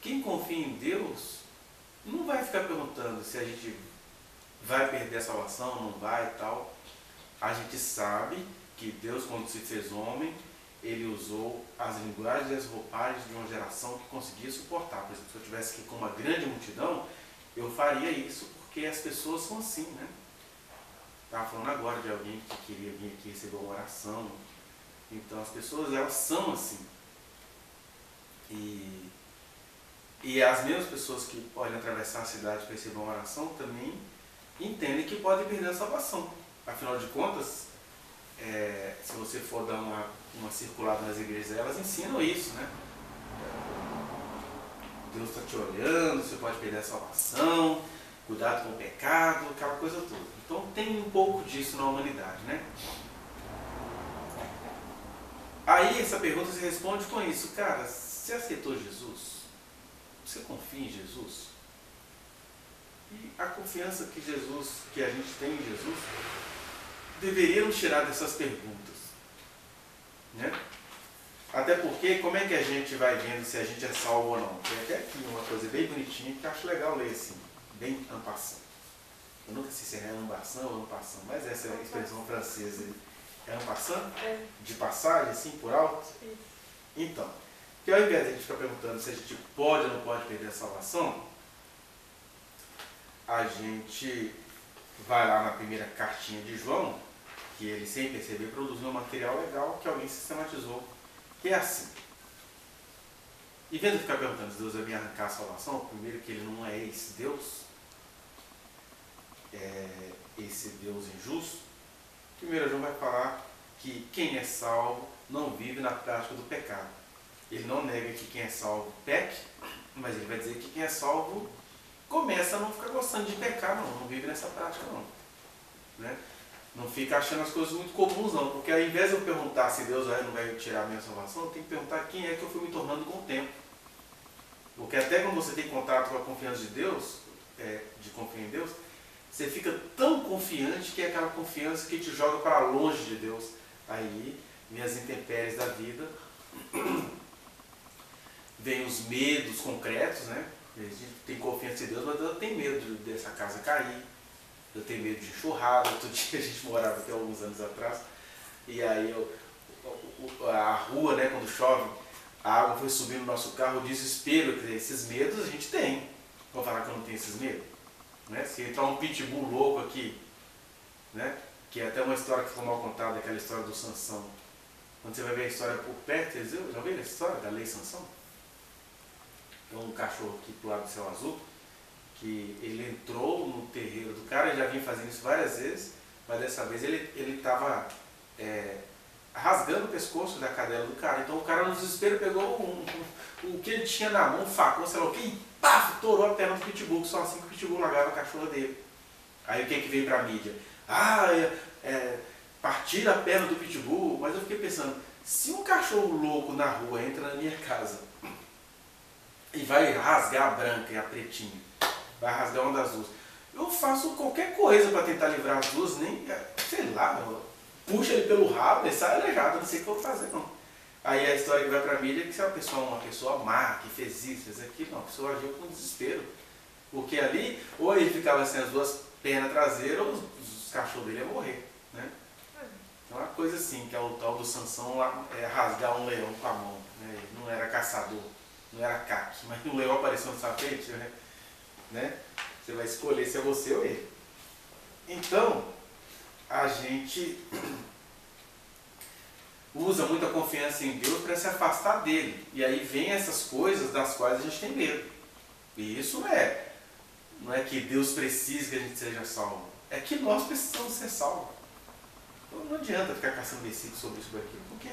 quem confia em Deus não vai ficar perguntando se a gente vai perder a salvação, não vai e tal. A gente sabe que Deus, quando se fez homem, Ele usou as linguagens e as roupagens de uma geração que conseguia suportar. Por exemplo, se eu estivesse aqui com uma grande multidão, eu faria isso porque as pessoas são assim, né? Estava falando agora de alguém que queria vir aqui receber uma oração. Então as pessoas, elas são assim. E as mesmas pessoas que podem atravessar a cidade para receber uma oração também entendem que podem perder a salvação. Afinal de contas, se você for dar uma circulada nas igrejas, elas ensinam isso, né? Deus está te olhando, você pode perder a salvação, cuidado com o pecado, aquela coisa toda. Então tem um pouco disso na humanidade, né? Aí essa pergunta se responde com isso, cara, você aceitou Jesus? Você confia em Jesus? E a confiança que a gente tem em Jesus, deveria nos tirar dessas perguntas, né? Até porque, como é que a gente vai vendo se a gente é salvo ou não? Tem até aqui uma coisa bem bonitinha que eu acho legal ler assim, bem en passant. Eu nunca sei se é en passant ou en passant, mas essa é a expressão francesa. É en passant? De passagem, assim, por alto? Então, que ao invés de a gente ficar perguntando se a gente pode ou não pode perder a salvação, a gente vai lá na primeira cartinha de João, que ele, sem perceber, produziu um material legal que alguém sistematizou, que é assim. E vendo ficar perguntando se Deus vai me arrancar a salvação, primeiro que ele não é esse Deus, esse Deus injusto. Primeiro João vai falar que quem é salvo não vive na prática do pecado. Ele não nega que quem é salvo peque, mas ele vai dizer que quem é salvo começa a não ficar gostando de pecar, não vive nessa prática não, né? Não fica achando as coisas muito comuns não, porque ao invés de eu perguntar se Deus vai ou não vai tirar a minha salvação, eu tenho que perguntar quem é que eu fui me tornando com o tempo. Porque até quando você tem contato com a confiança de Deus, de confiar em Deus, você fica tão confiante que é aquela confiança que te joga para longe de Deus. Aí, minhas intempéries da vida, vem os medos concretos, né? A gente tem confiança em Deus, mas eu tenho medo dessa casa cair, eu tenho medo de enxurrada. Outro dia a gente morava até alguns anos atrás, e aí a rua, né, quando chove, a água foi subindo no nosso carro, o desespero, quer dizer, esses medos a gente tem. Vou falar que eu não tenho esses medos? Né? Se entrar um pitbull louco aqui, né? Que é até uma história que foi mal contada, aquela história do Sansão. Quando você vai ver a história por perto, já ouviram essa história da lei Sansão? Tem um cachorro aqui pro lado do céu azul, que ele entrou no terreiro do cara, ele já vinha fazendo isso várias vezes, mas dessa vez ele estava rasgando o pescoço da cadela do cara. Então o cara no desespero pegou o que ele tinha na mão, um facão, sei lá o que, e paf, torou a perna do pitbull, que só assim que o pitbull largava a cachorra dele. Aí o que veio pra mídia? Partiram a perna do pitbull. Mas eu fiquei pensando, se um cachorro louco na rua entra na minha casa e vai rasgar a branca e a pretinha, vai rasgar uma das duas, eu faço qualquer coisa para tentar livrar as duas, nem, sei lá, puxa ele pelo rabo e sai aleijado, não sei o que eu vou fazer não. Aí a história que vai para a mídia é que se é uma pessoa má, que fez isso, fez aquilo, não, a pessoa agiu com desespero. Porque ali, ou ele ficava sem as duas pernas traseiras, ou os cachorros dele iam morrer, né? Então é uma coisa assim, que é o tal do Sansão lá, rasgar um leão com a mão, né? Ele não era caçador, não era caque, mas o leão apareceu no tapete, né? Você vai escolher se é você ou ele. Então, a gente usa muita confiança em Deus para se afastar dele. E aí vem essas coisas das quais a gente tem medo. E isso não é que Deus precisa que a gente seja salvo. É que nós precisamos ser salvos. Então não adianta ficar caçando versículos sobre isso aqui, porque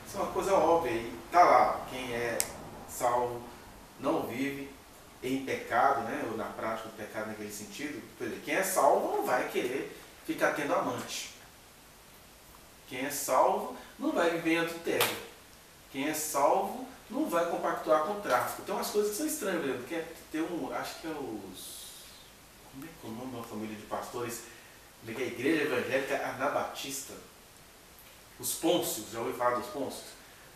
isso é uma coisa óbvia. E está lá, quem é salvo não vive em pecado, né? Ou na prática do pecado naquele sentido. Por exemplo, quem é salvo não vai querer ficar tendo amante. Quem é salvo não vai viver em adultério. Quem é salvo não vai compactuar com o tráfico. Tem umas coisas que são estranhas, por exemplo. Acho que é os... Como é que é o nome de uma família de pastores? Como é que é a igreja evangélica anabatista? Os Pôncios, já ouviu falar dos Pôncios?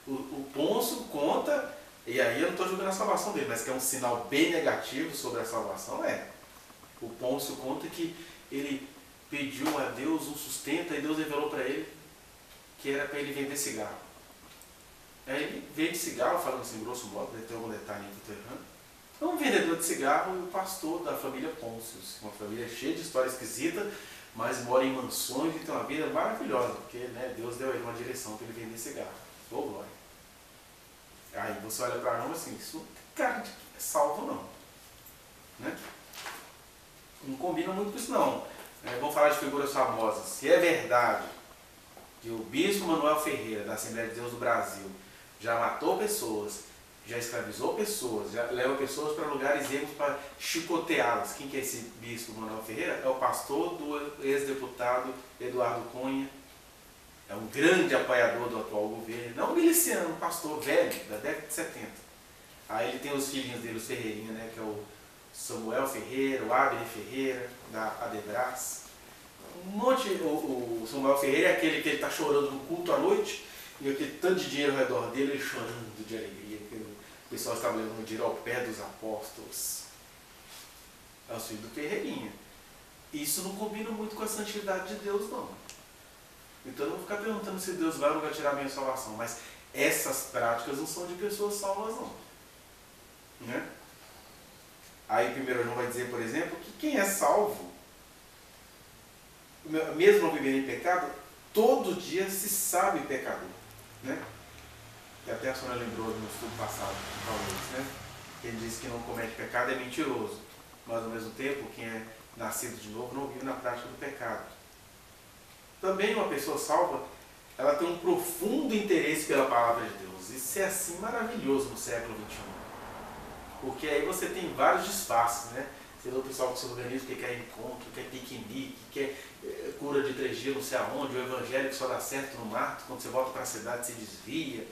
O Pôncio conta E aí eu não estou julgando a salvação dele, mas que é um sinal bem negativo sobre a salvação, O Pôncio conta que ele pediu a Deus um sustento, e Deus revelou para ele que era para ele vender cigarro. Aí ele vende cigarro, falando assim, grosso modo, deve ter algum detalhe que eu estou errando. É um vendedor de cigarro e o pastor da família Pôncios, uma família cheia de história esquisita, mas mora em mansões e tem uma vida maravilhosa, porque Deus deu a ele uma direção para ele vender cigarro. Ô glória! Aí você olha para nós assim, isso não tem cara de salvo não. Né? Não combina muito com isso não. Vamos falar de figuras famosas. Se é verdade que o bispo Manuel Ferreira, da Assembleia de Deus do Brasil, já matou pessoas, já escravizou pessoas, já leva pessoas para lugares ermos para chicoteá-las. Quem que é esse bispo Manuel Ferreira? É o pastor do ex-deputado Eduardo Cunha. É um grande apoiador do atual governo. Não um miliciano, um pastor velho, da década de 70. Aí ele tem os filhinhos dele, os Ferreirinha, que é o Samuel Ferreira, o Abner Ferreira, da Adebras. O Samuel Ferreira é aquele que ele está chorando no culto à noite, e aquele tanto de dinheiro ao redor dele, ele chorando de alegria, porque o pessoal estava levando dinheiro ao pé dos apóstolos. É o filho do Ferreirinha. Isso não combina muito com a santidade de Deus, não. Então eu não vou ficar perguntando se Deus vai ou não vai tirar a minha salvação, mas essas práticas não são de pessoas salvas, não. Né? Aí 1 João vai dizer, por exemplo, que quem é salvo, mesmo não vivendo em pecado, todo dia se sabe pecador. Né? E até a senhora lembrou no estudo passado, talvez, né? Quem diz que não comete pecado é mentiroso, mas ao mesmo tempo, quem é nascido de novo não vive na prática do pecado. Também uma pessoa salva, ela tem um profundo interesse pela palavra de Deus. Isso é assim maravilhoso no século XXI. Porque aí você tem vários disfarces, né? Você vê o pessoal que se organiza, que quer encontro, quer piquenique, quer cura de 3 dias não sei aonde, o evangelho que só dá certo no mato, quando você volta para a cidade você desvia.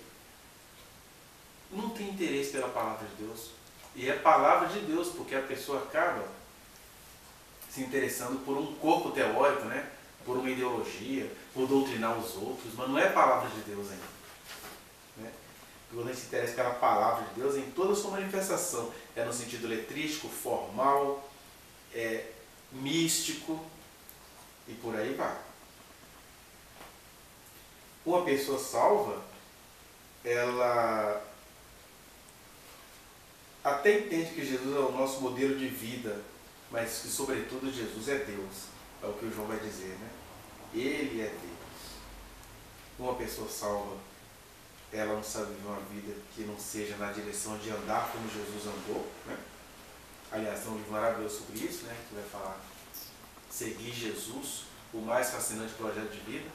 Não tem interesse pela palavra de Deus. E é palavra de Deus, porque a pessoa acaba se interessando por um corpo teórico, né? Por uma ideologia, por doutrinar os outros, mas não é palavra de Deus ainda. Né? Quando a gente se interessa pela palavra de Deus em toda a sua manifestação, é no sentido letrístico, formal, místico e por aí vai. Uma pessoa salva, ela até entende que Jesus é o nosso modelo de vida, mas que sobretudo Jesus é Deus. É o que o João vai dizer, né? Ele é Deus. Uma pessoa salva, ela não sabe viver uma vida que não seja na direção de andar como Jesus andou, né? Aliás, tem um livro maravilhoso sobre isso, né? Que vai falar seguir Jesus, o mais fascinante projeto de vida.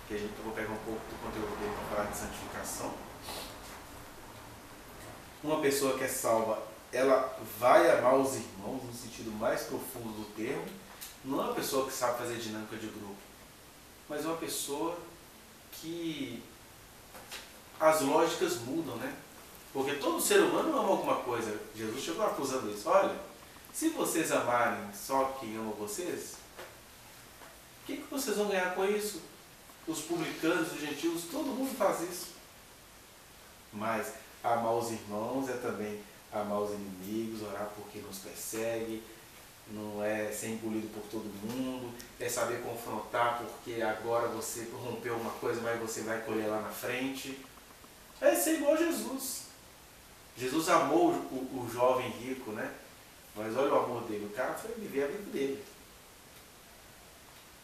Que eu vou pegar um pouco do conteúdo dele para falar de santificação. Uma pessoa que é salva, ela vai amar os irmãos no sentido mais profundo do termo. Não é uma pessoa que sabe fazer dinâmica de grupo, mas é uma pessoa que as lógicas mudam, né? Porque todo ser humano ama alguma coisa. Jesus chegou acusando isso. Olha, se vocês amarem só quem ama vocês, o que vocês vão ganhar com isso? Os publicanos, os gentios, todo mundo faz isso. Mas amar os irmãos é também amar os inimigos, orar por quem nos persegue, não é ser engolido por todo mundo, é saber confrontar porque agora você rompeu uma coisa, mas você vai colher lá na frente. É ser igual a Jesus. Jesus amou o jovem rico, né? Mas olha o amor dele, o cara foi viver a vida dele.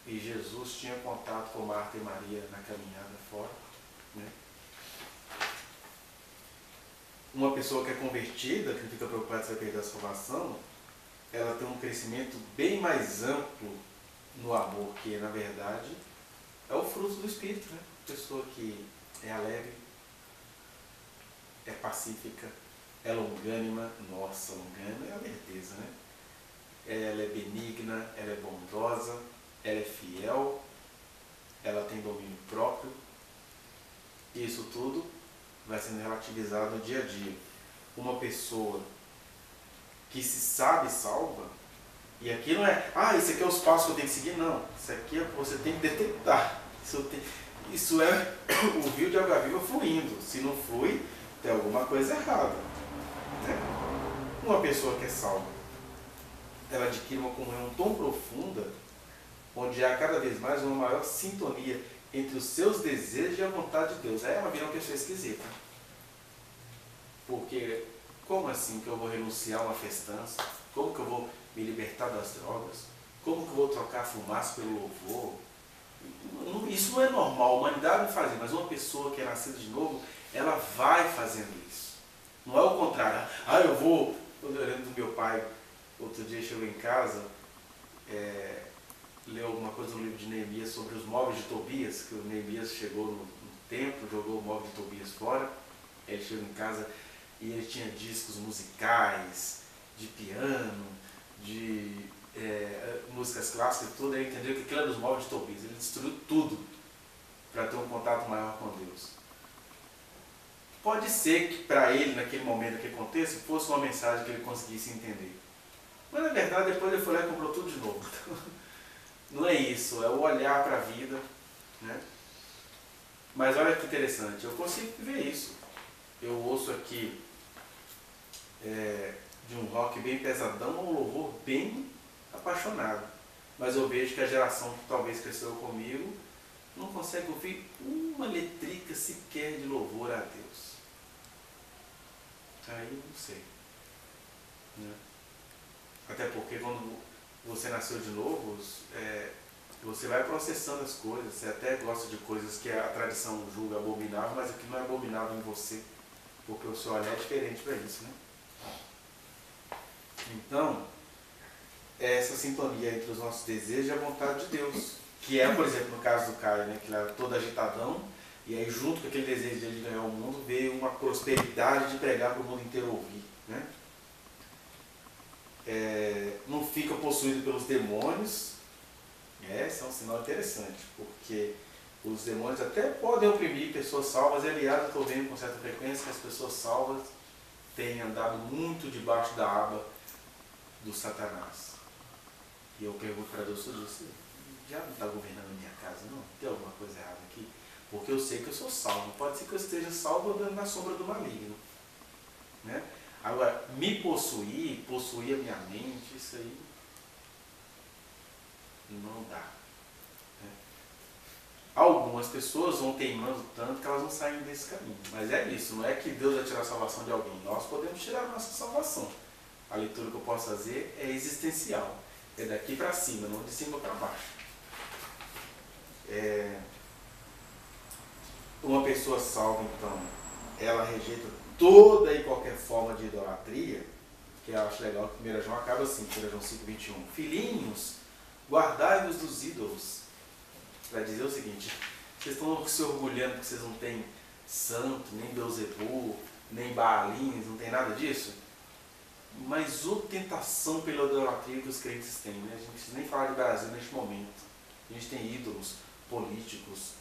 E Jesus tinha contato com Marta e Maria na caminhada fora, né? Uma pessoa que é convertida, que fica preocupada se vai perder a salvação, ela tem um crescimento bem mais amplo no amor, que na verdade é o fruto do Espírito, né? Pessoa que é alegre, é pacífica, é longânima. Nossa, longânima é a lerdeza, né? Ela é benigna, ela é bondosa, ela é fiel, ela tem domínio próprio. Isso tudo vai sendo relativizado no dia a dia. Uma pessoa que se sabe salva, e aqui não é, isso aqui é os passos que eu tenho que seguir, não. Isso aqui é, você tem que detectar. Isso é o rio de água viva fluindo. Se não flui, tem alguma coisa errada. Né? Uma pessoa que é salva, ela adquire uma comunhão tão profunda, onde há cada vez mais uma maior sintonia entre os seus desejos e a vontade de Deus. Aí ela vira uma pessoa esquisita. Porque, como assim que eu vou renunciar a uma festança? Como que eu vou me libertar das drogas? Como que eu vou trocar a fumaça pelo louvor? Isso não é normal, a humanidade não faz isso, mas uma pessoa que é nascida de novo, ela vai fazendo isso. Não é o contrário. Eu vou... Eu lembro do meu pai, outro dia chegou em casa, leu alguma coisa no livro de Neemias sobre os móveis de Tobias, que o Neemias chegou no templo, jogou o móvel de Tobias fora, ele chegou em casa e ele tinha discos musicais, de piano, de músicas clássicas e tudo, ele entendeu que aquilo era dos móveis de Tobias, ele destruiu tudo para ter um contato maior com Deus. Pode ser que para ele, naquele momento, naquele contexto, fosse uma mensagem que ele conseguisse entender. Mas na verdade, depois ele foi lá e comprou tudo de novo. Então, não é isso, é o olhar para a vida. Né? Mas olha que interessante, eu consigo ver isso. Eu ouço aqui de um rock bem pesadão, um louvor bem apaixonado. Mas eu vejo que a geração que talvez cresceu comigo não consegue ouvir uma letrica sequer de louvor a Deus. Aí não sei. Né? Até porque quando você nasceu de novo, você vai processando as coisas, você até gosta de coisas que a tradição julga abominável, mas aquilo não é abominável em você, porque o seu olhar é diferente para isso. Né? Então, essa sintonia entre os nossos desejos e a vontade de Deus, que é, por exemplo, no caso do Caio, né, que ele era todo agitadão, e aí junto com aquele desejo dele de ganhar o mundo, veio uma prosperidade de pregar para o mundo inteiro ouvir. Né? Não fica possuído pelos demônios, esse é um sinal interessante, porque os demônios até podem oprimir pessoas salvas, e aliás eu estou vendo com certa frequência que as pessoas salvas têm andado muito debaixo da aba do Satanás. E eu pergunto para Deus, já não está governando a minha casa, não? Tem alguma coisa errada aqui? Porque eu sei que eu sou salvo, pode ser que eu esteja salvo andando na sombra do maligno. Né? Agora, me possuir a minha mente, isso aí não dá. Né? Algumas pessoas vão teimando tanto que elas não saem desse caminho. Mas é isso, não é que Deus vai tirar a salvação de alguém. Nós podemos tirar a nossa salvação. A leitura que eu posso fazer é existencial. É daqui para cima, não de cima para baixo. Uma pessoa salva, então, ela rejeita toda e qualquer forma de idolatria, que eu acho legal que 1 João acaba assim, 1 João 5,21. Filhinhos, guardai-vos dos ídolos. Vai dizer o seguinte, vocês estão se orgulhando que vocês não têm santo, nem Beuzebu, nem Baalins, não tem nada disso? Mas a tentação pela idolatria que os crentes têm, né? A gente não precisa nem falar de Brasil neste momento. A gente tem ídolos políticos,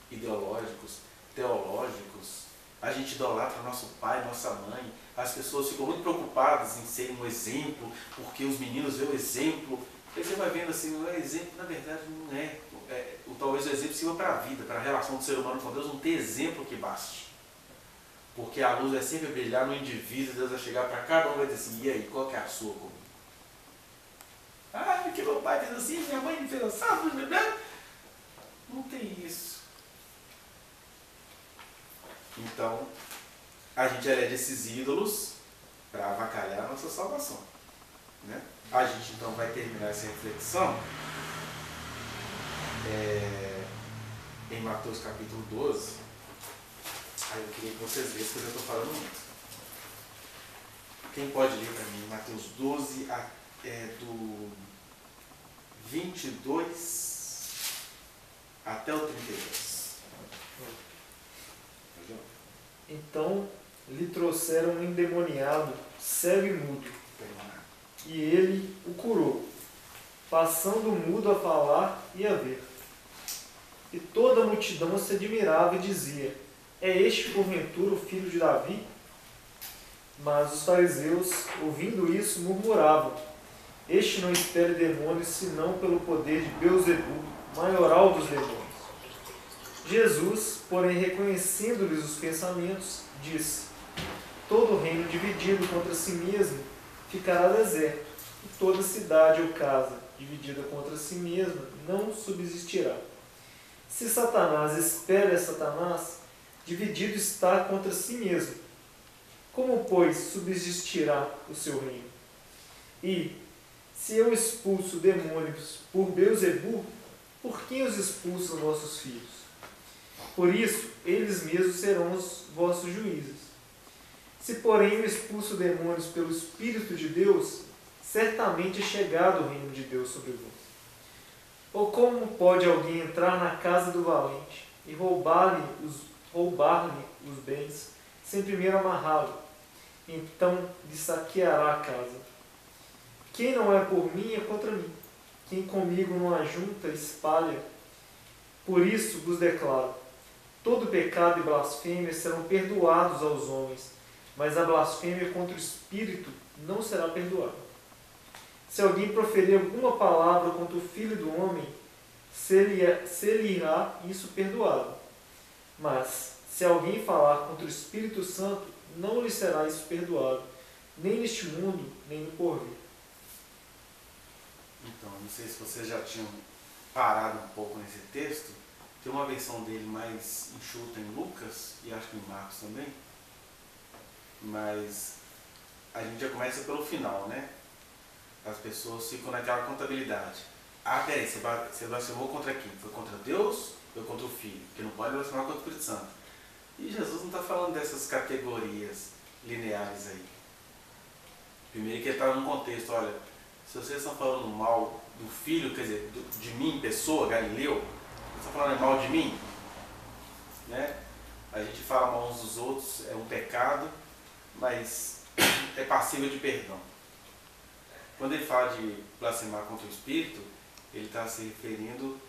ideológicos, teológicos. A gente idolatra nosso pai, nossa mãe. As pessoas ficam muito preocupadas em serem um exemplo, porque os meninos veem o exemplo. Aí você vai vendo assim, não é exemplo, na verdade não é. Talvez o exemplo sirva para a vida, para a relação do ser humano com Deus, não tem exemplo que baste. Porque a luz vai sempre brilhar no indivíduo, Deus vai chegar para cada um e vai dizer assim, e aí, qual que é a sua comigo? Que meu pai fez assim, minha mãe fez assim, não tem isso. Então, a gente elege esses ídolos para avacalhar a nossa salvação. Né? A gente então vai terminar essa reflexão em Mateus capítulo 12. Aí eu queria que vocês vissem, porque eu estou falando muito. Quem pode ler para mim? Mateus 12, do 22 até o 32. Então lhe trouxeram um endemoniado, cego e mudo, e ele o curou, passando o mudo a falar e a ver. E toda a multidão se admirava e dizia, é este porventura o filho de Davi? Mas os fariseus, ouvindo isso, murmuravam, este não expele demônios, senão pelo poder de Beuzebu, maioral dos demônios. Jesus, porém, reconhecendo-lhes os pensamentos, disse, Todo reino dividido contra si mesmo ficará deserto, e toda cidade ou casa dividida contra si mesma não subsistirá. Se Satanás espera Satanás, dividido está contra si mesmo. Como, pois, subsistirá o seu reino? E, se eu expulso demônios por Beelzebul, por quem os expulsam vossos filhos? Por isso, eles mesmos serão os vossos juízes. Se, porém, eu expulso demônios pelo Espírito de Deus, certamente é chegado o reino de Deus sobre vós. Ou como pode alguém entrar na casa do valente e roubar-lhe os bens, sem primeiro amarrá-lo? Então lhe saqueará a casa. Quem não é por mim é contra mim. Quem comigo não ajunta, espalha. Por isso vos declaro, todo pecado e blasfêmia serão perdoados aos homens, mas a blasfêmia contra o Espírito não será perdoada. Se alguém proferir alguma palavra contra o Filho do Homem, se-lhe-á isso perdoado. Mas, se alguém falar contra o Espírito Santo, não lhe será isso perdoado, nem neste mundo, nem no porvir. Então, não sei se vocês já tinham parado um pouco nesse texto. Tem uma versão dele mais enxuta em Lucas, e acho que em Marcos também. Mas a gente já começa pelo final, né? As pessoas ficam naquela contabilidade. Ah, peraí, você blasfemou contra quem? Foi contra Deus ou contra o Filho? Porque não pode blasfemar contra o Espírito Santo. E Jesus não está falando dessas categorias lineares aí. Primeiro que ele está num contexto, olha, se vocês estão falando mal do Filho, quer dizer, de mim, pessoa, Galileu, vocês estão falando mal de mim, né? A gente fala mal uns dos outros, é um pecado, mas é passível de perdão. Quando ele fala de blasfemar contra o Espírito, ele está se referindo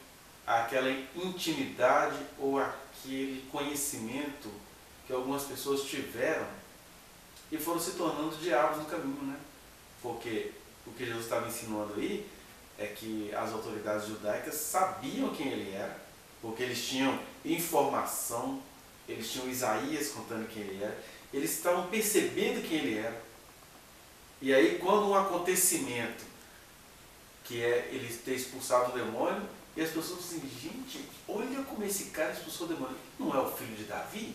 àquela intimidade ou àquele conhecimento que algumas pessoas tiveram e foram se tornando diabos no caminho, né? Porque o que Jesus estava ensinando aí é que as autoridades judaicas sabiam quem ele era, porque eles tinham informação, eles tinham Isaías contando quem ele era, eles estavam percebendo quem ele era. E aí, quando um acontecimento, que é ele ter expulsado o demônio, e as pessoas dizem, gente, olha como esse cara expulsou o demônio. Não é o filho de Davi?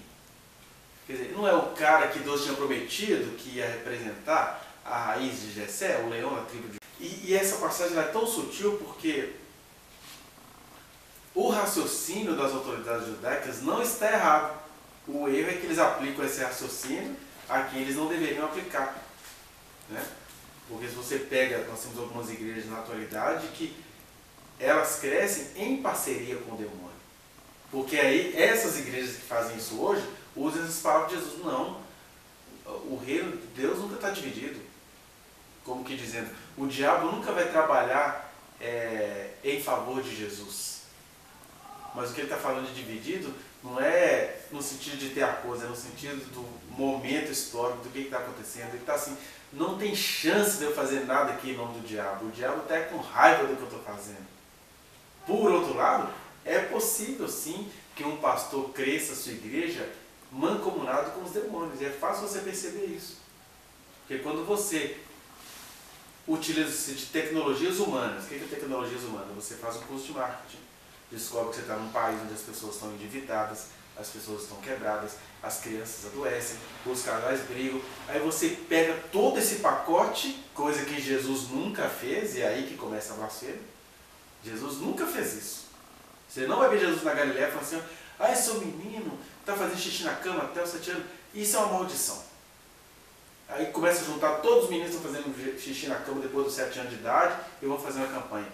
Quer dizer, não é o cara que Deus tinha prometido que ia representar a raiz de Jessé, o leão da tribo de... E essa passagem é tão sutil porque o raciocínio das autoridades judaicas não está errado. O erro é que eles aplicam esse raciocínio a quem eles não deveriam aplicar. Né? Porque se você pega, nós temos algumas igrejas na atualidade que elas crescem em parceria com o demônio. Porque aí essas igrejas que fazem isso hoje usam essas palavras de Jesus. Não, o reino de Deus nunca está dividido. Como que dizendo, o diabo nunca vai trabalhar em favor de Jesus. Mas o que ele está falando de dividido não é no sentido de ter a coisa, é no sentido do momento histórico, do que está acontecendo. Ele está assim, não tem chance de eu fazer nada aqui em nome do diabo. O diabo está com raiva do que eu estou fazendo. Por outro lado, é possível sim que um pastor cresça a sua igreja mancomunado com os demônios. E é fácil você perceber isso. Porque quando você utiliza-se de tecnologias humanas, o que é tecnologias humanas? Você faz um curso de marketing. Descobre que você está num país onde as pessoas estão endividadas, as pessoas estão quebradas, as crianças adoecem, os casais brigam. Aí você pega todo esse pacote, coisa que Jesus nunca fez, e é aí que começa a blasfêmia. Jesus nunca fez isso. Você não vai ver Jesus na Galileia falando assim, ah, esse seu menino está fazendo xixi na cama até os 7 anos. Isso é uma maldição. Aí começa a juntar todos os meninos que estão fazendo xixi na cama depois dos 7 anos de idade e vão fazer uma campanha.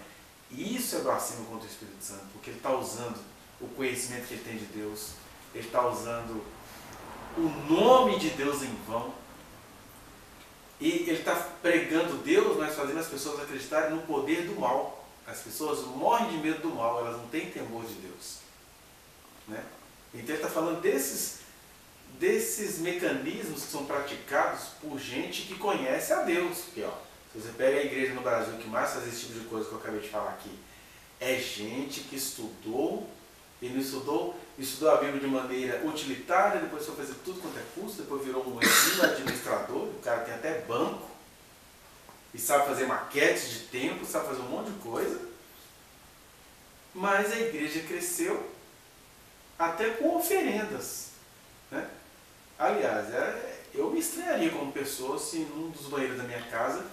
Isso é blasfêmia contra o Espírito Santo, porque ele está usando o conhecimento que ele tem de Deus, ele está usando o nome de Deus em vão, e ele está pregando Deus, mas fazendo as pessoas acreditarem no poder do mal. As pessoas morrem de medo do mal, elas não têm temor de Deus. Né? Então ele está falando desses mecanismos que são praticados por gente que conhece a Deus. Porque, ó, se você pega a igreja no Brasil que mais faz esse tipo de coisa que eu acabei de falar aqui, é gente que estudou, e não estudou estudou a Bíblia de maneira utilitária, depois foi fazer tudo quanto é curso, depois virou um exímio administrador, o cara tem até banco, e sabe fazer maquetes de templo, sabe fazer um monte de coisa, mas a igreja cresceu até com oferendas, né? Aliás, eu me estranharia como pessoa se num dos banheiros da minha casa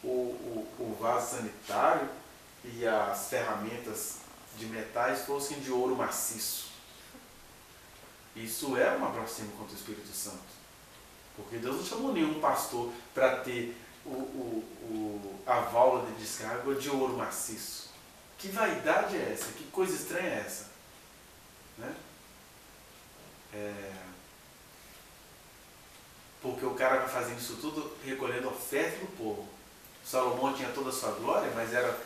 o vaso sanitário e as ferramentas de metais fossem de ouro maciço. Isso é uma blasfêmia contra o Espírito Santo. Porque Deus não chamou nenhum pastor para ter a válvula de descarga de ouro maciço. Que vaidade é essa? Que coisa estranha é essa? Né? Porque o cara vai fazendo isso tudo recolhendo oferta do povo. Salomão tinha toda a sua glória, mas era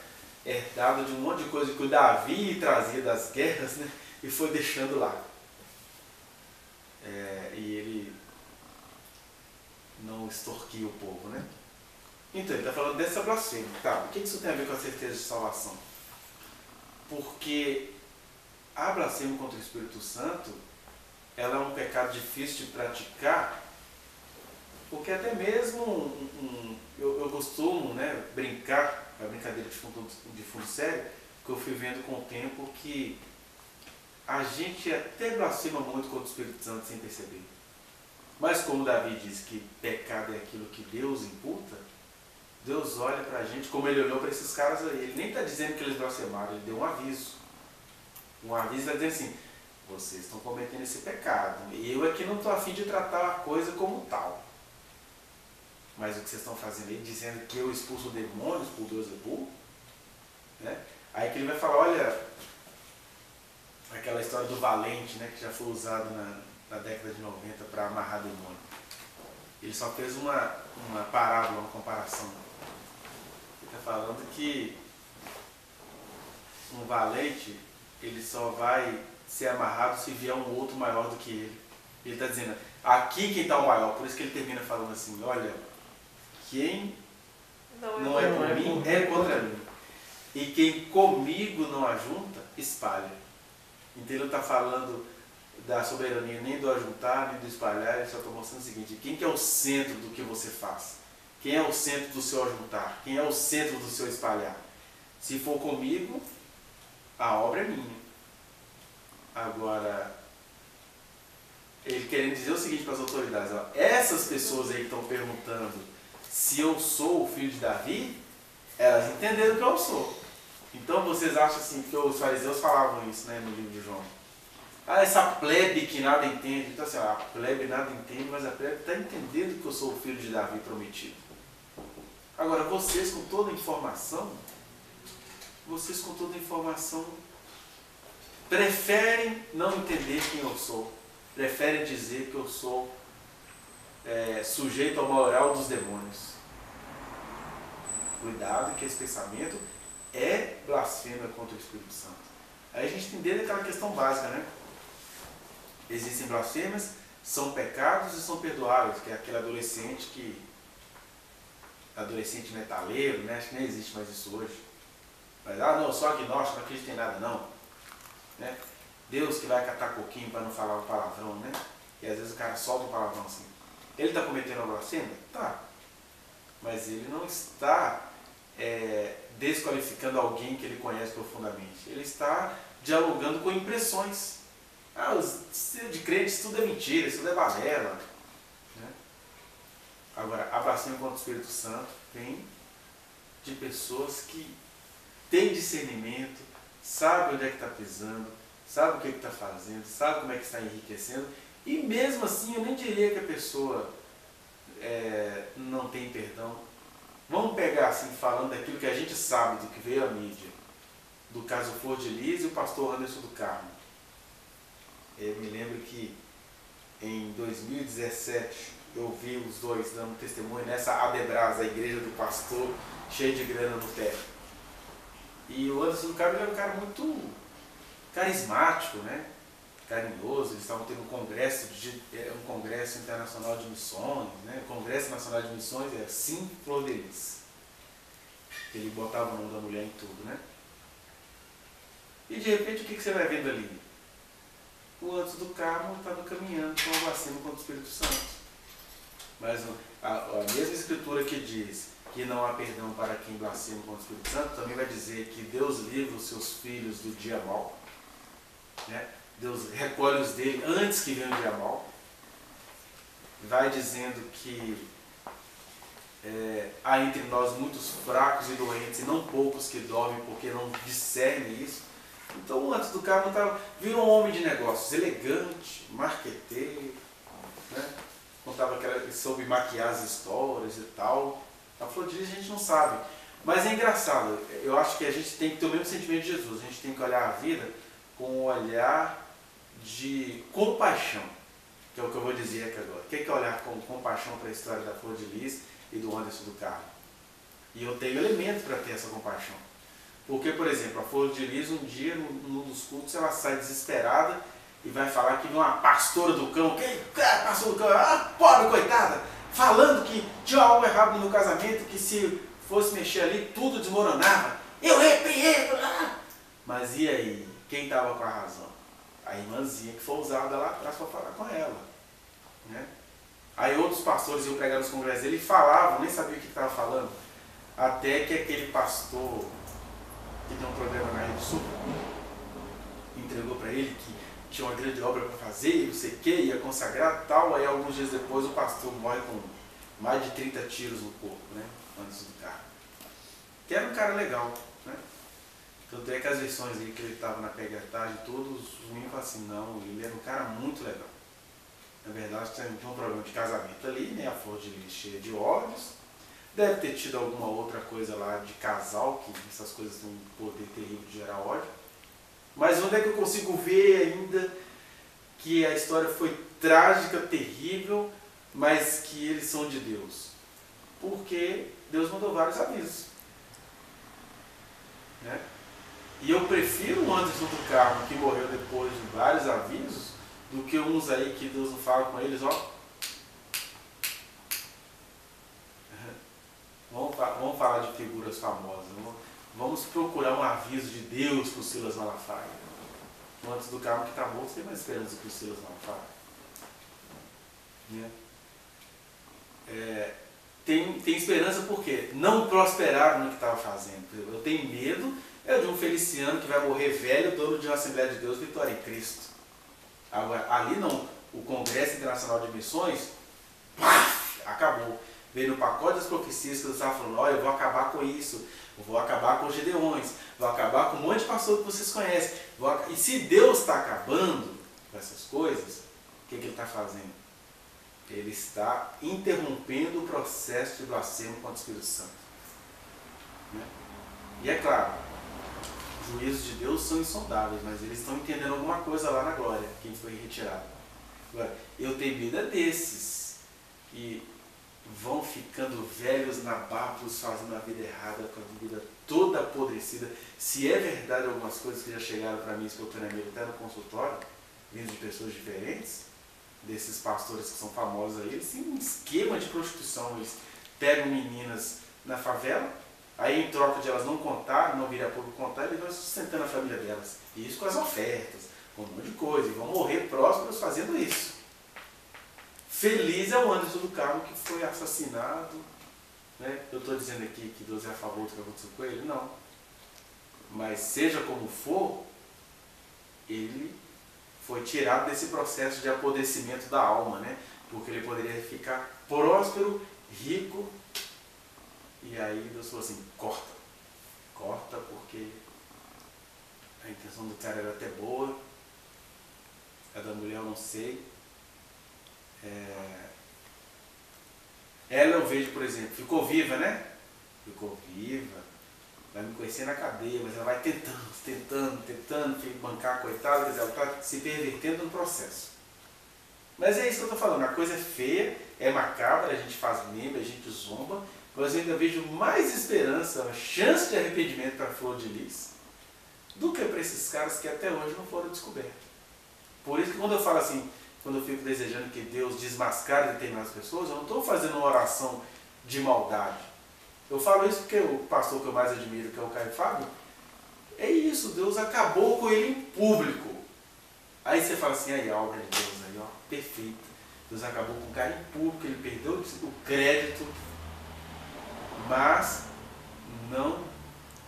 herdado de um monte de coisa que o Davi trazia das guerras, né? E foi deixando lá. E ele não extorquia o povo, né? Então, ele está falando dessa blasfêmia. Tá, o que isso tem a ver com a certeza de salvação? Porque a blasfêmia contra o Espírito Santo, ela é um pecado difícil de praticar, porque até mesmo eu costumo, né, brincar, a brincadeira de fundo sério, que eu fui vendo com o tempo que a gente até blasfema muito contra o Espírito Santo sem perceber. Mas como Davi diz que pecado é aquilo que Deus imputa, Deus olha para a gente como ele olhou para esses caras aí. Ele nem está dizendo que eles blasfemaram, ele deu um aviso. Um aviso está dizendo assim, vocês estão cometendo esse pecado. E eu aqui não estou a fim de tratar a coisa como tal. Mas o que vocês estão fazendo aí, dizendo que eu expulso demônios por Beelzebul, né? Aí que ele vai falar, olha, aquela história do valente, né, que já foi usado na década de 90 para amarrar demônio. Ele só fez uma parábola, uma comparação. Ele está falando que um valente, ele só vai ser amarrado se vier um outro maior do que ele. Ele está dizendo, aqui quem está o maior, por isso que ele termina falando assim, olha, quem não é por mim, é contra mim. E quem comigo não ajunta, espalha. Então ele não está falando da soberania nem do ajuntar, nem do espalhar, ele só está mostrando o seguinte, quem que é o centro do que você faz? Quem é o centro do seu ajuntar? Quem é o centro do seu espalhar? Se for comigo, a obra é minha. Agora, ele querendo dizer o seguinte para as autoridades, ó, essas pessoas aí que estão perguntando se eu sou o filho de Davi, elas entenderam que eu sou. Então vocês acham assim que os fariseus falavam isso, né, no livro de João? Ah, essa plebe que nada entende. Então assim, a plebe nada entende, mas a plebe está entendendo que eu sou o filho de Davi prometido. Agora vocês com toda a informação, preferem não entender quem eu sou. Preferem dizer que eu sou sujeito ao maioral dos demônios. Cuidado que esse pensamento é blasfêmia contra o Espírito Santo. Aí a gente entende aquela questão básica, né? Existem blasfêmias, são pecados e são perdoáveis, que é aquele adolescente metaleiro, né? Acho que nem existe mais isso hoje. Mas, não, eu sou agnóstico, não acredito em nada, não. Né? Deus que vai catar coquinho para não falar o palavrão, né? E às vezes o cara solta um palavrão assim. Ele está cometendo uma blasfêmia? Tá. Mas ele não está desqualificando alguém que ele conhece profundamente. Ele está dialogando com impressões. De crentes tudo é mentira, isso tudo é balela. Né? Agora, a blasfêmia contra o Espírito Santo vem de pessoas que têm discernimento, sabem onde é que está pisando, sabem o que está fazendo, sabem como é que está enriquecendo, e mesmo assim eu nem diria que a pessoa não tem perdão. Vamos pegar assim, falando daquilo que a gente sabe, do que veio à mídia, do caso Flor de Lis e o pastor Anderson do Carmo. Eu me lembro que em 2017 eu vi os dois dando testemunho nessa Adebras, a igreja do pastor, cheio de grana no teto. E o Anderson do Carmo era um cara muito carismático, né? Carinhoso. Eles estavam tendo um congresso internacional de missões, né? O Congresso Nacional de Missões é Sim Flor de Lis. Ele botava o nome da mulher em tudo, né? E de repente o que você vai vendo ali? o antes do Carmo estava caminhando com a vacina contra o Espírito Santo. Mas a mesma escritura que diz que não há perdão para quem blasfema contra o Espírito Santo, também vai dizer que Deus livra os seus filhos do dia mau. Né? Deus recolhe os dele antes que venha o dia mau. Vai dizendo que há entre nós muitos fracos e doentes, e não poucos que dormem, porque não discernem isso. Então, o antes do Carmo virou um homem de negócios, elegante, marqueteiro, né? Contava que ele soube maquiar as histórias e tal. A Flor de Lis a gente não sabe. Mas é engraçado, eu acho que a gente tem que ter o mesmo sentimento de Jesus. A gente tem que olhar a vida com um olhar de compaixão, que é o que eu vou dizer aqui agora. O que é olhar com compaixão para a história da Flor de Lis e do Anderson do Carmo? E eu tenho elementos para ter essa compaixão. Porque, por exemplo, a Flor de Lis, um dia, num dos cultos, ela sai desesperada e vai falar que viu uma pastora do cão. Quem é pastora do cão? Ah, pobre coitada! Falando que tinha algo errado no meu casamento, que se fosse mexer ali, tudo desmoronava. Eu repreendo! Ah! Mas e aí? Quem estava com a razão? A irmãzinha que foi usada lá atrás para falar com ela. Né? Aí outros pastores iam pregar nos congressos dele e falavam, nem sabia o que estava falando. Até que aquele pastor que tem um programa na Rede Sul entregou para ele que tinha uma grande obra para fazer, não sei o que, ia consagrar tal. Aí alguns dias depois o pastor morre com mais de 30 tiros no corpo, né? Antes do carro. Que era um cara legal, né? Tanto é que as versões aí que ele estava na peguetagem, todos os meninos falam assim, não, ele era um cara muito legal. Na verdade, tinha um problema de casamento ali, né? A Flor de Lis cheia de ódios. Deve ter tido alguma outra coisa lá de casal, que essas coisas têm um poder terrível de gerar ódio. Mas onde é que eu consigo ver ainda que a história foi trágica, terrível, mas que eles são de Deus? Porque Deus mandou vários avisos. Né? E eu prefiro o Anderson do Carmo, que morreu depois de vários avisos, do que uns aí que Deus não fala com eles, ó. Vamos falar de figuras famosas. Vamos procurar um aviso de Deus para o Silas Malafaia. Antes do Carmo que está morto, tem mais esperança que o Silas Malafaia. Né? Tem esperança porque não prosperaram no que estava fazendo. Eu tenho medo de um Feliciano que vai morrer velho, dono de uma Assembleia de Deus, Vitória em Cristo. Agora, ali não. O Congresso Internacional de Missões, acabou. Veio no pacote das profecias que Deus estava falando, olha, eu vou acabar com isso, eu vou acabar com os Gedeões, vou acabar com um monte de pastor que vocês conhecem. E se Deus está acabando com essas coisas, o que ele está fazendo? Ele está interrompendo o processo de blasfêmia contra o Espírito Santo. Né? E é claro, os juízos de Deus são insondáveis, mas eles estão entendendo alguma coisa lá na glória, quem foi retirado. Agora, eu tenho medo desses que vão ficando velhos nababos, fazendo a vida errada, com a vida toda apodrecida. Se é verdade algumas coisas que já chegaram para mim espontaneamente até no consultório, vindo de pessoas diferentes, desses pastores que são famosos aí, eles têm um esquema de prostituição. Eles pegam meninas na favela, aí em troca de elas não contar, não virem a público contar, eles vão sustentando a família delas. E isso com as ofertas, com um monte de coisa, e vão morrer prósperos fazendo isso. Feliz é o Anderson do Carmo que foi assassinado. Né? Eu estou dizendo aqui que Deus é a favor do que aconteceu com ele? Não. Mas seja como for, ele foi tirado desse processo de apodrecimento da alma, né? Porque ele poderia ficar próspero, rico, e aí Deus falou assim, corta. Corta porque a intenção do cara era até boa, a da mulher eu não sei. Ela eu vejo, por exemplo, ficou viva, né? Ficou viva, vai me conhecer na cadeia, mas ela vai tentando bancar a coitada, quer dizer, ela está se pervertendo no processo. Mas é isso que eu estou falando, a coisa é feia, é macabra, a gente faz meme, a gente zomba, mas eu ainda vejo mais esperança, uma chance de arrependimento para a Flor de Lis, do que para esses caras que até hoje não foram descobertos. Por isso que quando eu falo assim, quando eu fico desejando que Deus desmascare determinadas pessoas, eu não estou fazendo uma oração de maldade. Eu falo isso porque o pastor que eu mais admiro, que é o Caio Fábio, é isso, Deus acabou com ele em público. Aí você fala assim, aí a obra de Deus aí, ó, perfeita. Deus acabou com o cara em público, ele perdeu o crédito, mas não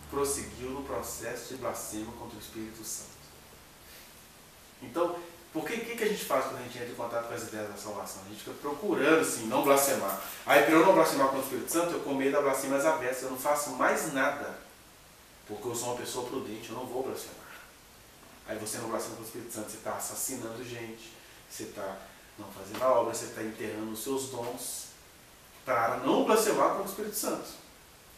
prosseguiu no processo de blasfêmia contra o Espírito Santo. Então, por que a gente faz quando a gente entra em contato com as ideias da salvação? A gente fica procurando, assim, não blasfemar. Aí, para eu não blasfemar contra o Espírito Santo, eu com medo da blasfêmia às avessas, eu não faço mais nada, porque eu sou uma pessoa prudente, eu não vou blasfemar. Aí você não blasfema contra o Espírito Santo, você está assassinando gente, você está não fazendo a obra, você está enterrando os seus dons, para não blasfemar contra o Espírito Santo.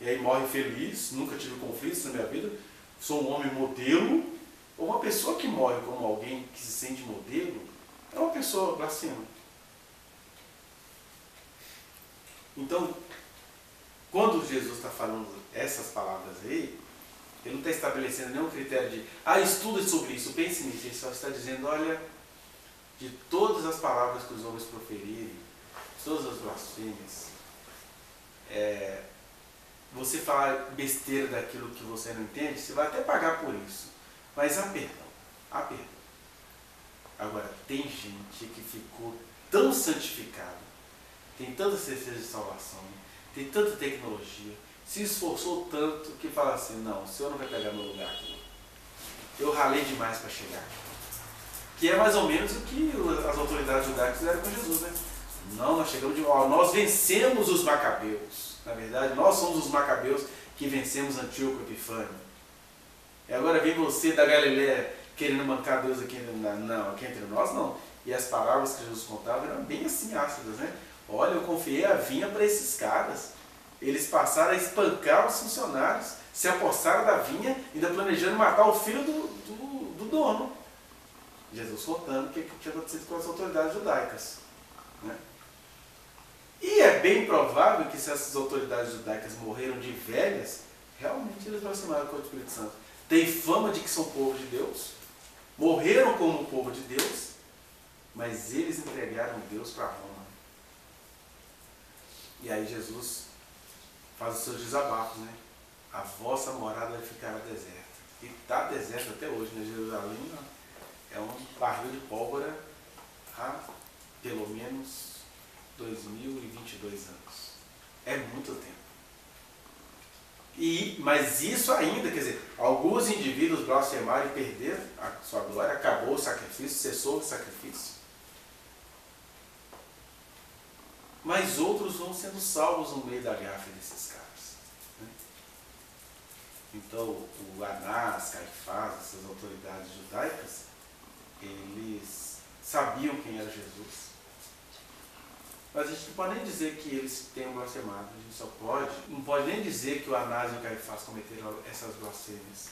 E aí morre feliz, nunca tive conflitos na minha vida, sou um homem modelo. Ou uma pessoa que morre como alguém que se sente modelo, é uma pessoa blasfema. Então, quando Jesus está falando essas palavras aí, ele não está estabelecendo nenhum critério de, estuda sobre isso, pense nisso. Ele só está dizendo, olha, de todas as palavras que os homens proferirem, todas as blasfêmias, você falar besteira daquilo que você não entende, você vai até pagar por isso. Mas há perdão, há perdão. Agora, tem gente que ficou tão santificada, tem tanta certeza de salvação, tem tanta tecnologia, se esforçou tanto que fala assim, não, o Senhor não vai pegar meu lugar aqui. Eu ralei demais para chegar. Que é mais ou menos o que as autoridades judaicas fizeram com Jesus, né? Não, nós chegamos de nós vencemos os macabeus. Na verdade, nós somos os macabeus que vencemos Antíoco Epifânio. E agora vem você da Galileia querendo mancar Deus aqui, não, aqui entre nós não. E as palavras que Jesus contava eram bem assim ácidas, né? Olha, eu confiei a vinha para esses caras. Eles passaram a espancar os funcionários, se apossaram da vinha, ainda planejando matar o filho do dono. Jesus contando o que tinha acontecido com as autoridades judaicas. Né? E é bem provável que se essas autoridades judaicas morreram de velhas, realmente eles blasfemaram contra o Espírito Santo. Tem fama de que são povo de Deus, morreram como povo de Deus, mas eles entregaram Deus para Roma. E aí Jesus faz os seus desabafos, né? A vossa morada ficará deserta. E está deserto até hoje, né? Jerusalém é um barril de pólvora há pelo menos 2022 anos. É muito tempo. Mas isso ainda, quer dizer, alguns indivíduos blasfemaram e perderam a sua glória, acabou o sacrifício, cessou o sacrifício. Mas outros vão sendo salvos no meio da gafe desses caras. Né? Então, o Anás, Caifás, essas autoridades judaicas, eles sabiam quem era Jesus. Mas a gente não pode nem dizer que eles tenham blasfemado, a gente só não pode nem dizer que o Anás e o Caifás cometeram essas blasfêmias.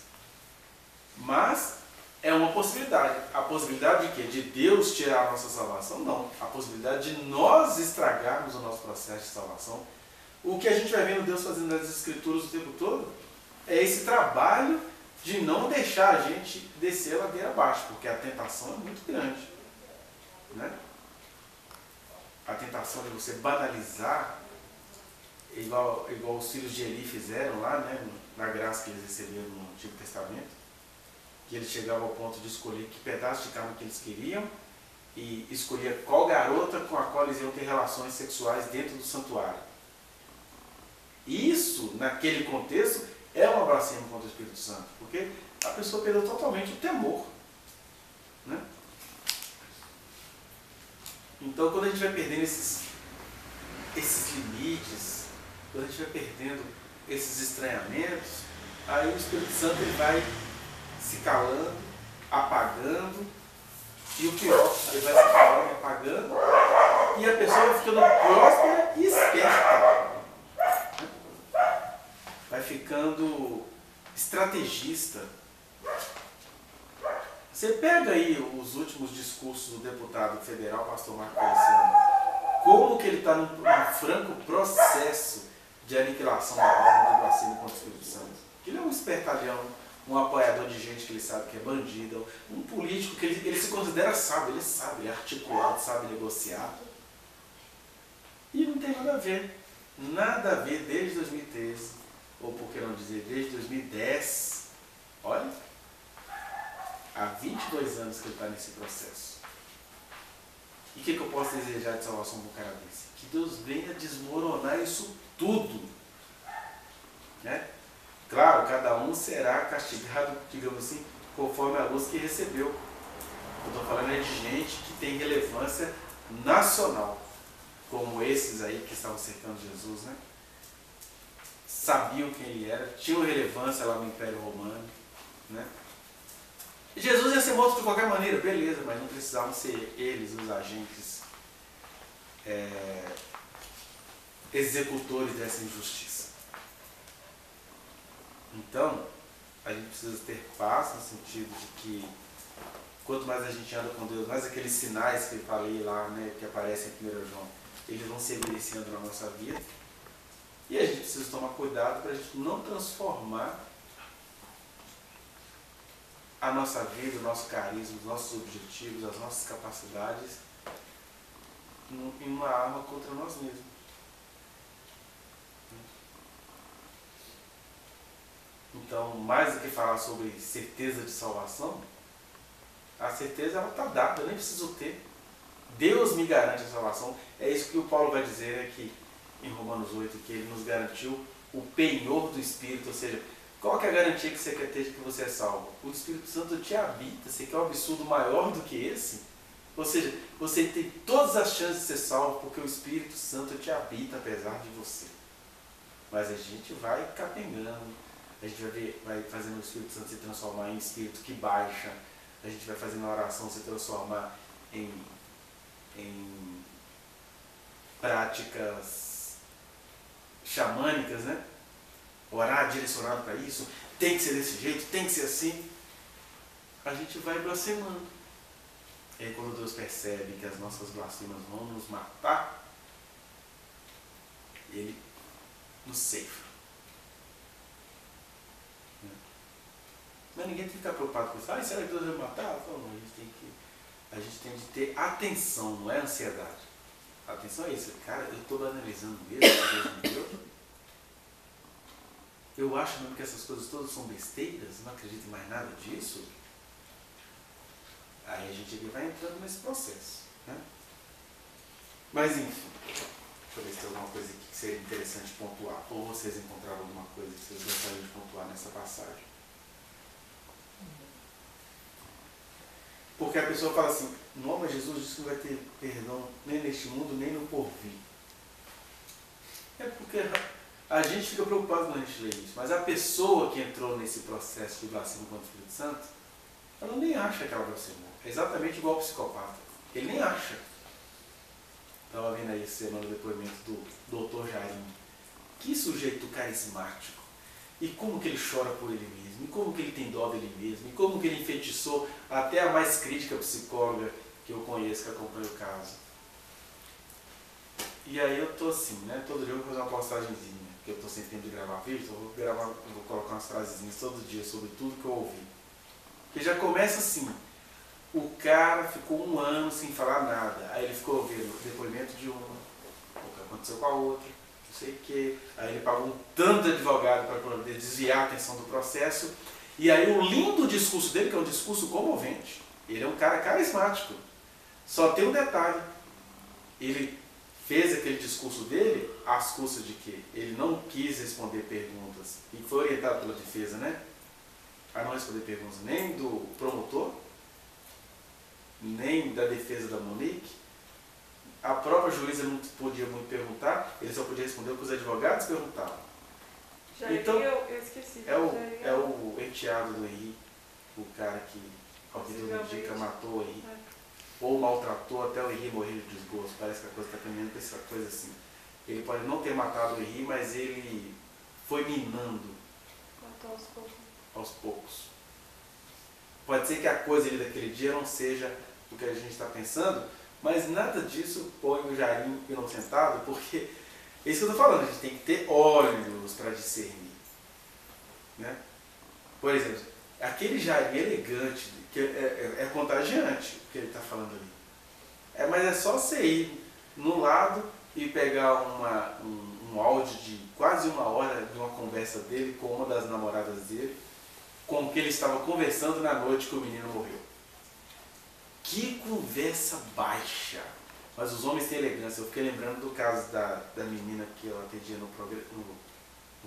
Mas é uma possibilidade. A possibilidade de quê? De Deus tirar a nossa salvação? Não. A possibilidade de nós estragarmos o nosso processo de salvação. O que a gente vai vendo Deus fazendo nas Escrituras o tempo todo é esse trabalho de não deixar a gente descer a ladeira abaixo, porque a tentação é muito grande. Né? A tentação de você banalizar, igual os filhos de Eli fizeram lá, né, na graça que eles receberam no Antigo Testamento, que eles chegavam ao ponto de escolher que pedaço de carne que eles queriam e escolher qual garota com a qual eles iam ter relações sexuais dentro do santuário. Isso, naquele contexto, é uma blasfêmia contra o Espírito Santo, porque a pessoa perdeu totalmente o temor. Né? Então, quando a gente vai perdendo esses limites, quando a gente vai perdendo esses estranhamentos, aí o Espírito Santo ele vai se calando, apagando, e o pior, ele vai se calando e apagando, e a pessoa vai ficando próspera e esperta. Vai ficando estrategista. Você pega aí os últimos discursos do deputado federal, pastor Marco Feliciano, como que ele está num franco processo de aniquilação da alma do blasfêmia contra o Espírito Santo. Ele é um espertalhão, um apoiador de gente que ele sabe que é bandido, um político que ele se considera sábio, ele é articulado, sabe negociar. E não tem nada a ver. Nada a ver desde 2013, ou por que não dizer desde 2010. Olha, há 20 22 anos que ele está nesse processo. E o que eu posso desejar de salvação para um cara desse? Que Deus venha desmoronar isso tudo. Né? Claro, cada um será castigado, digamos assim, conforme a luz que recebeu. Eu estou falando é de gente que tem relevância nacional, como esses aí que estavam cercando Jesus, né? Sabiam quem ele era, tinham relevância lá no Império Romano, né? E Jesus ia ser morto de qualquer maneira, beleza, mas não precisavam ser eles os agentes executores dessa injustiça. Então, a gente precisa ter paz no sentido de que quanto mais a gente anda com Deus, mais aqueles sinais que eu falei lá, né, que aparecem em 1 João, eles vão se evidenciando na nossa vida. E a gente precisa tomar cuidado para a gente não transformar a nossa vida, o nosso carisma, os nossos objetivos, as nossas capacidades em uma arma contra nós mesmos. Então, mais do que falar sobre certeza de salvação, a certeza ela está dada, eu nem preciso ter. Deus me garante a salvação. É isso que o Paulo vai dizer aqui em Romanos 8, que ele nos garantiu o penhor do Espírito, ou seja, qual que é a garantia que você quer ter de que você é salvo? O Espírito Santo te habita. Você quer um absurdo maior do que esse? Ou seja, você tem todas as chances de ser salvo porque o Espírito Santo te habita apesar de você. Mas a gente vai capengando, a gente vai fazendo o Espírito Santo se transformar em Espírito que baixa, a gente vai fazendo a oração se transformar em práticas xamânicas, né? Orar direcionado para isso, tem que ser desse jeito, tem que ser assim. A gente vai blasfemando. E aí quando Deus percebe que as nossas blasfemas vão nos matar, Ele nos ceifa. Mas ninguém tem que ficar preocupado com isso. Ah, será que Deus vai matar? Não, a gente tem de ter atenção, não é ansiedade. A atenção é isso. Cara, eu estou analisando mesmo que Deus me deu. Eu acho mesmo que essas coisas todas são besteiras, não acredito em mais nada disso. Aí a gente vai entrando nesse processo. Né? Mas enfim, deixa eu ver se tem alguma coisa aqui que seria interessante pontuar. Ou vocês encontraram alguma coisa que vocês gostariam de pontuar nessa passagem. Porque a pessoa fala assim, não, mas Jesus disse que não vai ter perdão nem neste mundo, nem no porvir. É porque a gente fica preocupado quando a gente lê isso, mas a pessoa que entrou nesse processo de blasfêmia contra o Espírito Santo, ela nem acha que ela blasfemou. É exatamente igual ao psicopata. Ele nem acha. Estava vendo aí essa semana o depoimento do Dr. Jarim. Que sujeito carismático. E como que ele chora por ele mesmo, e como que ele tem dó dele mesmo, e como que ele enfeitiçou até a mais crítica psicóloga que eu conheço, que acompanha o caso. E aí eu tô assim, né? Todo dia eu vou fazer uma postagemzinha, porque eu tô sem tempo de gravar vídeo, então eu vou colocar umas frasezinhas todo dia sobre tudo que eu ouvi. Porque já começa assim, o cara ficou 1 ano sem falar nada, aí ele ficou ouvindo o depoimento de uma, o que aconteceu com a outra, não sei o que, aí ele pagou um tanto de advogado para poder desviar a atenção do processo, e aí o lindo discurso dele, que é um discurso comovente, ele é um cara carismático, só tem um detalhe, ele fez aquele discurso dele às custas de quê? Ele não quis responder perguntas, e foi orientado pela defesa, né? A não responder perguntas nem do promotor, nem da defesa da Monique. A própria juíza não podia muito perguntar, ele só podia responder o que os advogados perguntavam. Então, eu esqueci. é o enteado do Henri, o cara que, ao que tudo indica, matou o Henri. Ou maltratou até o Henri morrer de desgosto. Parece que a coisa está caminhando para essa coisa assim. Ele pode não ter matado o Henri, mas ele foi minando. Matou aos poucos. Aos poucos. Pode ser que a coisa ali daquele dia não seja o que a gente está pensando, mas nada disso põe o Jarim inocentado, porque é isso que eu estou falando, a gente tem que ter olhos para discernir. Né? Por exemplo, aquele Jarim elegante, que é contagiante o que ele está falando ali. Mas é só você ir no lado e pegar um áudio de quase 1 hora de uma conversa dele com uma das namoradas dele, com que ele estava conversando na noite que o menino morreu. Que conversa baixa. Mas os homens têm elegância. Eu fiquei lembrando do caso da menina que eu atendia no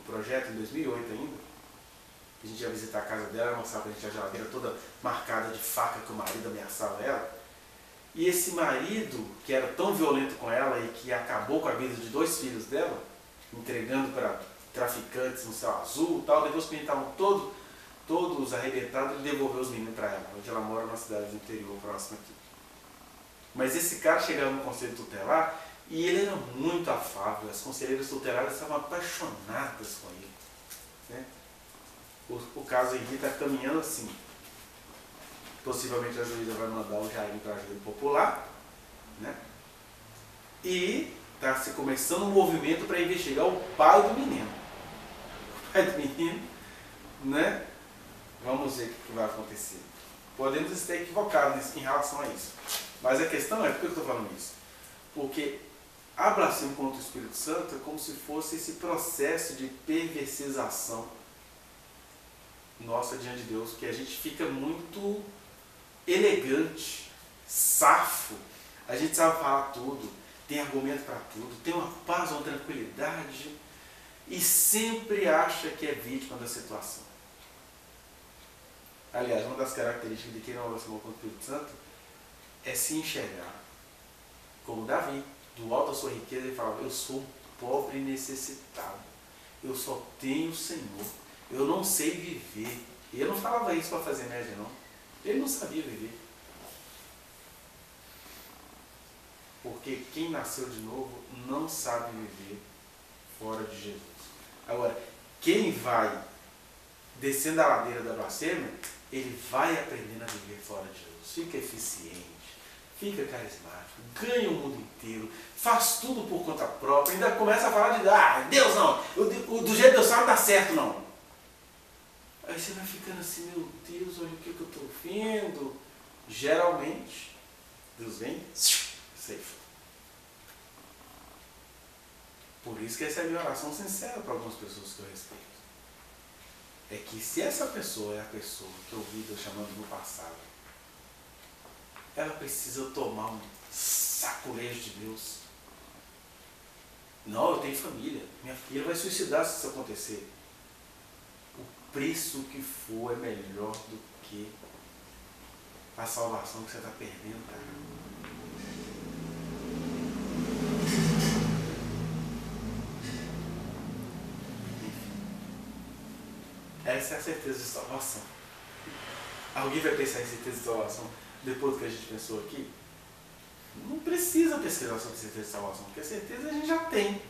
projeto, em 2008 ainda. A gente ia visitar a casa dela, mostrava pra gente a geladeira toda marcada de faca que o marido ameaçava ela. E esse marido, que era tão violento com ela e que acabou com a vida de 2 filhos dela, entregando para traficantes no céu azul e tal, depois que eles estavam todos arrebentados, ele devolveu os meninos para ela. Hoje ela mora numa cidade do interior próxima aqui. Mas esse cara chegava no conselho tutelar e ele era muito afável. As conselheiras tutelares estavam apaixonadas com ele, né? O caso aí está caminhando assim. Possivelmente a juíza vai mandar o Jair para a júri popular, né? E está se começando um movimento para investigar o pai do menino. O pai do menino, né? Vamos ver o que vai acontecer. Podemos estar equivocados em relação a isso. Mas a questão é, por que eu estou falando isso? Porque a blasfêmia contra o Espírito Santo é como se fosse esse processo de perversização nossa diante de Deus, que a gente fica muito elegante, safo, a gente sabe falar tudo, tem argumento para tudo, tem uma paz, uma tranquilidade e sempre acha que é vítima da situação. Aliás, uma das características de quem não blasfemou contra o Espírito Santo é se enxergar como Davi, do alto da sua riqueza, ele falava: eu sou pobre e necessitado, eu só tenho o Senhor, eu não sei viver. E ele não falava isso para fazer média, não. Ele não sabia viver. Porque quem nasceu de novo não sabe viver fora de Jesus. Agora, quem vai descendo a ladeira da blasfêmia, ele vai aprendendo a viver fora de Jesus. Fica eficiente, fica carismático, ganha o mundo inteiro, faz tudo por conta própria, ainda começa a falar de Deus não, do jeito que Deus sabe não dá certo não. Aí você vai ficando assim, meu Deus, olha o que eu estou vendo. Geralmente, Deus vem, ceifa. Por isso que essa é a minha oração sincera para algumas pessoas que eu respeito. É que se essa pessoa é a pessoa que eu vi Deus chamando no passado, ela precisa tomar um saculejo de Deus. Não, eu tenho família. Minha filha vai suicidar se isso acontecer. O preço que for é melhor do que a salvação que você está perdendo, cara. Essa é a certeza de salvação. Alguém vai pensar em certeza de salvação depois do que a gente pensou aqui? Não precisa pesquisar sobre certeza de salvação, porque a certeza a gente já tem.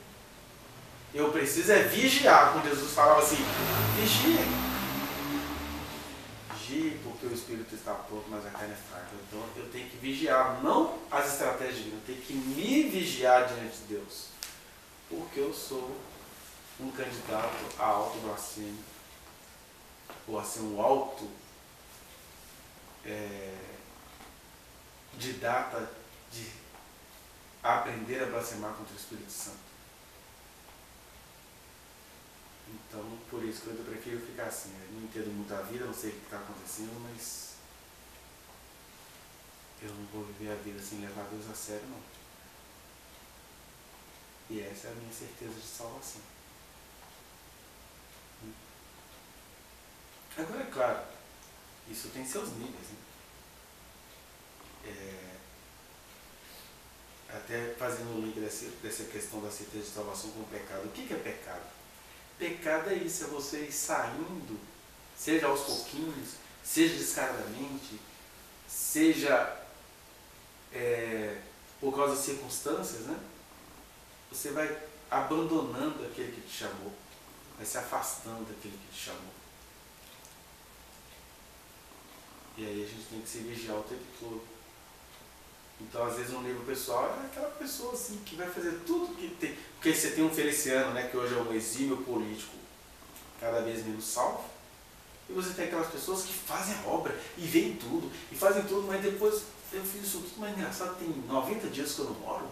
Eu preciso é vigiar, como Jesus falava assim, vigie. Vigie porque o Espírito está pronto, mas a carne é fraca. Então eu tenho que vigiar, não as estratégias divinas, eu tenho que me vigiar diante de Deus. Porque eu sou um candidato a auto-blasfêmia, ou a ser um didata de aprender a blasfemar contra o Espírito Santo. Então, por isso que eu prefiro ficar assim. Eu não entendo muito a vida, não sei o que está acontecendo, mas eu não vou viver a vida sem levar Deus a sério, não. E essa é a minha certeza de salvação. Agora, é claro, isso tem seus níveis, né? Até fazendo um link dessa questão da certeza de salvação com o pecado. O que é pecado? Pecado é isso, é você ir saindo, seja aos pouquinhos, seja descaradamente, seja por causa das circunstâncias, né? Você vai abandonando aquele que te chamou, vai se afastando daquele que te chamou. E aí a gente tem que se vigiar o tempo todo. Então, às vezes, no nível pessoal, é aquela pessoa assim, que vai fazer tudo que tem. Porque você tem um Feliciano, né, que hoje é um exímio político, cada vez menos salvo. E você tem aquelas pessoas que fazem a obra e veem tudo, e fazem tudo, mas depois eu fiz isso tudo, mas engraçado, tem 90 dias que eu não moro.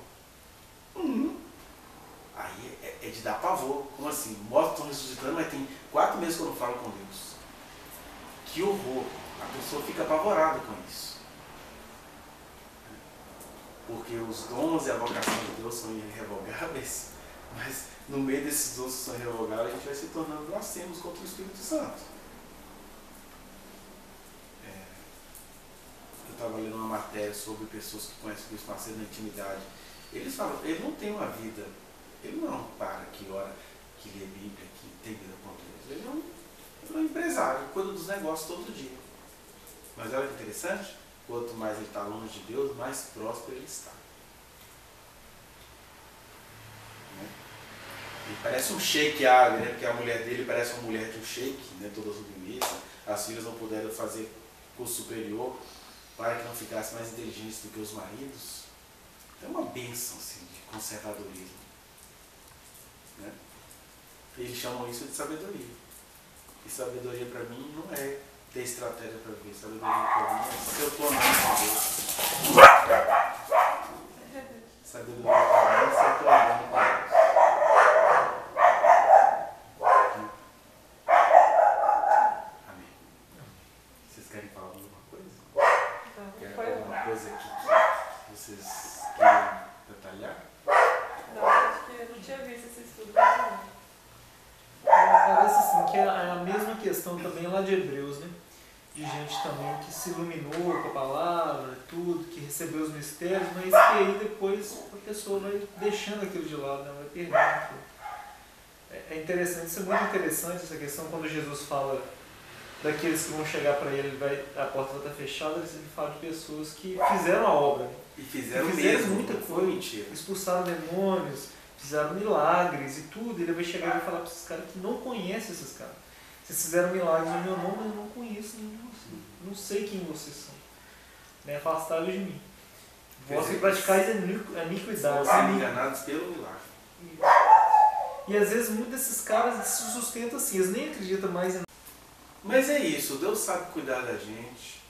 Aí é de dar pavor. Como assim? Mortos estão ressuscitando, mas tem 4 meses que eu não falo com Deus. Que horror! A pessoa fica apavorada com isso. porque os dons e a vocação de Deus são irrevogáveis, mas no meio desses dons que são irrevogáveis, a gente vai se tornando blasfemos contra o Espírito Santo. Eu estava lendo uma matéria sobre pessoas que conhecem o Bispo Macedo na intimidade. Eles falam, ele não tem uma vida, ele não para que ora, que lê Bíblia, que tem vida com Deus. Ele é um empresário, cuida dos negócios todo dia. Mas olha que interessante, quanto mais ele está longe de Deus, mais próspero ele está. Né? Ele parece um sheik árabe, né? Porque a mulher dele parece uma mulher de um sheik, né? Toda submissa. As filhas não puderam fazer curso superior para que não ficassem mais inteligentes do que os maridos. É uma bênção assim, de conservadorismo. Né? Eles chamam isso de sabedoria. E sabedoria para mim não é ter estratégia para ver. Sabedoria para mim é se eu estou amando com Deus. Sabedoria para mim é se eu estou amando com Deus. Amém. Vocês querem falar alguma coisa? Querem alguma coisa aqui que vocês queriam detalhar? Não, acho que eu não tinha visto esse estudo. Não. Parece assim que é a mesma questão também lá de Hebreus, né? De gente também que se iluminou com a palavra, tudo, que recebeu os mistérios, mas que aí depois a pessoa vai deixando aquilo de lado, né? Vai perdendo aquilo. É interessante, isso é muito interessante essa questão quando Jesus fala daqueles que vão chegar para ele, a porta vai estar fechada, ele fala de pessoas que fizeram a obra. Né? E fizeram fizeram mesmo, muita não foi coisa, mentira. expulsaram demônios, fizeram milagres e tudo, ele vai chegar e vai falar para esses caras que não conhecem esses caras. Vocês fizeram milagres no meu nome, mas eu não conheço nenhum de vocês. Não sei quem vocês são. Né? Afastados de mim. Vós que praticais iniquidade. São enganados pelo milagre. E às vezes muitos desses caras se sustentam assim, eles nem acreditam mais em. Mas é isso, Deus sabe cuidar da gente.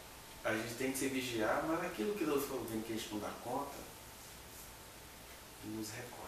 A gente tem que se vigiar, mas aquilo que Deus falou que a gente não dá conta, Ele nos recorda.